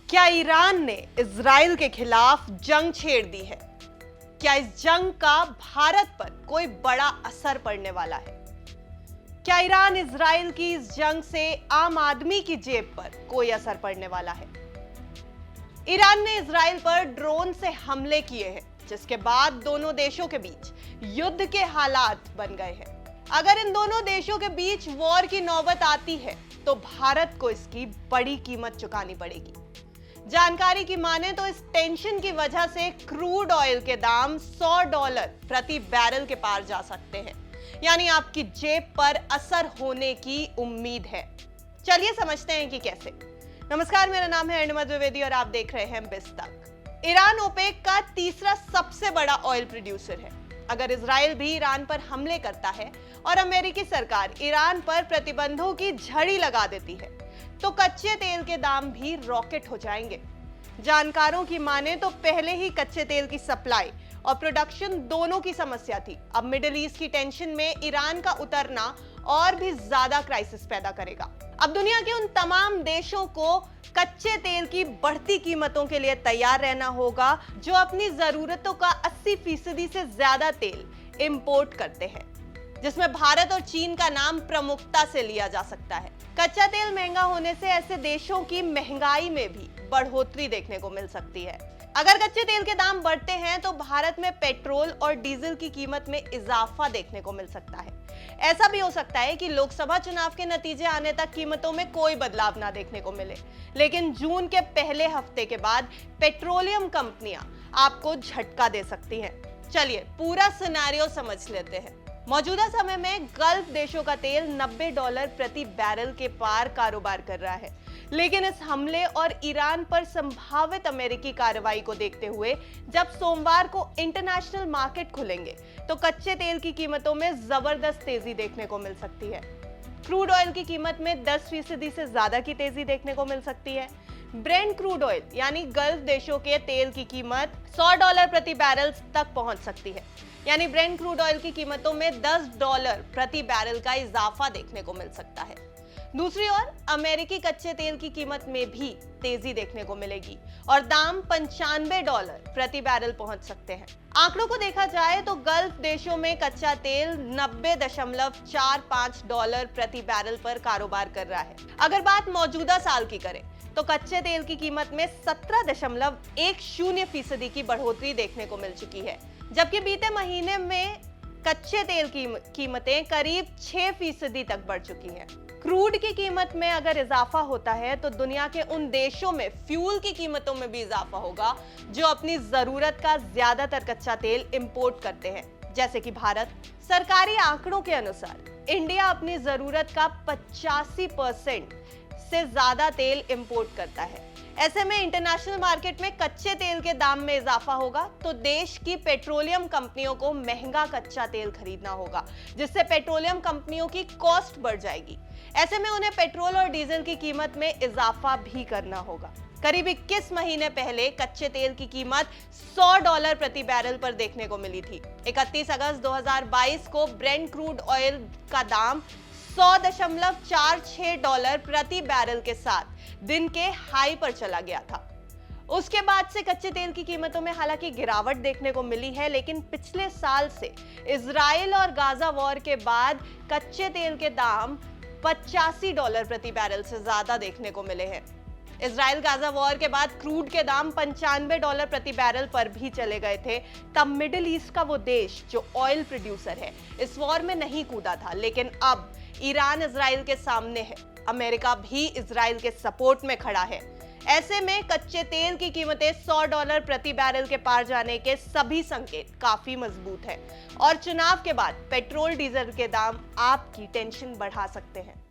क्या ईरान ने इजराइल के खिलाफ जंग छेड़ दी है? क्या इस जंग का भारत पर कोई बड़ा असर पड़ने वाला है? क्या ईरान इजराइल की इस जंग से आम आदमी की जेब पर कोई असर पड़ने वाला है? ईरान ने इजराइल पर ड्रोन से हमले किए हैं, जिसके बाद दोनों देशों के बीच युद्ध के हालात बन गए हैं। अगर इन दोनों देशों के बीच वॉर की नौबत आती है तो भारत को इसकी बड़ी कीमत चुकानी पड़ेगी। जानकारी की माने तो इस टेंशन की वजह से क्रूड ऑयल के दाम $100 प्रति बैरल के पार जा सकते हैं, यानी आपकी जेब पर असर होने की उम्मीद है। चलिए समझते हैं कि कैसे। नमस्कार, मेरा नाम है अर्णिमा द्विवेदी और आप देख रहे हैं बिस तक। ईरान ओपेक का तीसरा सबसे बड़ा ऑयल प्रोड्यूसर है। अगर इजराइल भी ईरान पर हमले करता है और अमेरिकी सरकार ईरान पर प्रतिबंधों की झड़ी लगा देती है तो कच्चे तेल के दाम भी रॉकेट हो जाएंगे। जानकारों की माने तो पहले ही कच्चे तेल की सप्लाई और प्रोडक्शन दोनों की समस्या थी। अब मिडिल ईस्ट की टेंशन में ईरान का उतरना और भी ज्यादा क्राइसिस पैदा करेगा। अब दुनिया के उन तमाम देशों को कच्चे तेल की बढ़ती कीमतों के लिए तैयार रहना होगा जो अपनी जरूरतों का 80% से ज्यादा तेल इंपोर्ट करते हैं, जिसमें भारत और चीन का नाम प्रमुखता से लिया जा सकता है। कच्चा तेल महंगा होने से ऐसे देशों की महंगाई में भी बढ़ोतरी देखने को मिल सकती है। अगर कच्चे तेल के दाम बढ़ते हैं तो भारत में पेट्रोल और डीजल की कीमत में इजाफा देखने को मिल सकता है। ऐसा भी हो सकता है कि लोकसभा चुनाव के नतीजे आने तक कीमतों में कोई बदलाव ना देखने को मिले, लेकिन जून के पहले हफ्ते के बाद पेट्रोलियम कंपनियां आपको झटका दे सकती हैं। चलिए पूरा सिनेरियो समझ लेते हैं। मौजूदा समय में गल्फ देशों का तेल $90 प्रति बैरल के पार कारोबार कर रहा है, लेकिन इस हमले और ईरान पर संभावित अमेरिकी कार्रवाई को देखते हुए जब सोमवार को इंटरनेशनल मार्केट खुलेंगे तो कच्चे तेल की कीमतों में जबरदस्त तेजी देखने को मिल सकती है। क्रूड ऑयल की कीमत में 10% से ज्यादा की तेजी देखने को मिल सकती है। ब्रेंट क्रूड ऑयल यानी गल्फ देशों के तेल की कीमत $100 प्रति बैरल तक पहुंच सकती है, यानी ब्रेंट क्रूड ऑयल की कीमतों में $10 प्रति बैरल का इजाफा देखने को मिल सकता है। दूसरी ओर अमेरिकी कच्चे तेल की कीमत में भी तेजी देखने को मिलेगी और दाम $95 प्रति बैरल पहुंच सकते हैं। आंकड़ों को देखा जाए तो गल्फ देशों में कच्चा तेल $90.45 प्रति बैरल पर कारोबार कर रहा है। अगर बात मौजूदा साल की करें तो कच्चे तेल की कीमत में 17.10% की बढ़ोतरी देखने को मिल चुकी है, जबकि बीते महीने में कच्चे तेल की कीमतें करीब 6% तक बढ़ चुकी हैं। क्रूड की कीमत में अगर इजाफा होता है तो दुनिया के उन देशों में फ्यूल की कीमतों में भी इजाफा होगा जो अपनी जरूरत का ज्यादातर कच्चा तेल इंपोर्ट करते हैं, जैसे कि भारत। सरकारी आंकड़ों के अनुसार इंडिया अपनी जरूरत का 85% से ज्यादा तेल इंपोर्ट करता है। ऐसे में इंटरनेशनल मार्केट में कच्चे तेल के दाम में इजाफा होगा तो देश की पेट्रोलियम कंपनियों को महंगा कच्चा तेल खरीदना होगा, जिससे पेट्रोलियम कंपनियों की कॉस्ट बढ़ जाएगी। ऐसे में उन्हें पेट्रोल और डीजल की कीमत में इजाफा भी करना होगा। करीब 21 महीने पहले कच्चे तेल की कीमत $100 प्रति बैरल पर देखने को मिली थी। 31 अगस्त 2022 को ब्रेंट क्रूड ऑयल का दाम $100.46 प्रति बैरल के साथ दिन के हाई पर चला गया था। उसके बाद से कच्चे तेल की कीमतों में हालांकि गिरावट देखने को मिली है, लेकिन पिछले साल से इजराइल और गाजा वॉर के बाद कच्चे तेल के दाम $85 प्रति बैरल से ज्यादा देखने को मिले हैं। इजराइल गाजा वॉर के बाद क्रूड के दाम $95 प्रति बैरल पर भी चले गए थे। तब मिडिल ईस्ट का वो देश जो ऑयल प्रोड्यूसर है इस वॉर में नहीं कूदा था, लेकिन अब ईरान इजराइल के सामने है। अमेरिका भी इजराइल के सपोर्ट में खड़ा है। ऐसे में कच्चे तेल की कीमतें $100 प्रति बैरल के पार जाने के सभी संकेत काफी मजबूत हैं और चुनाव के बाद पेट्रोल डीजल के दाम आपकी टेंशन बढ़ा सकते हैं।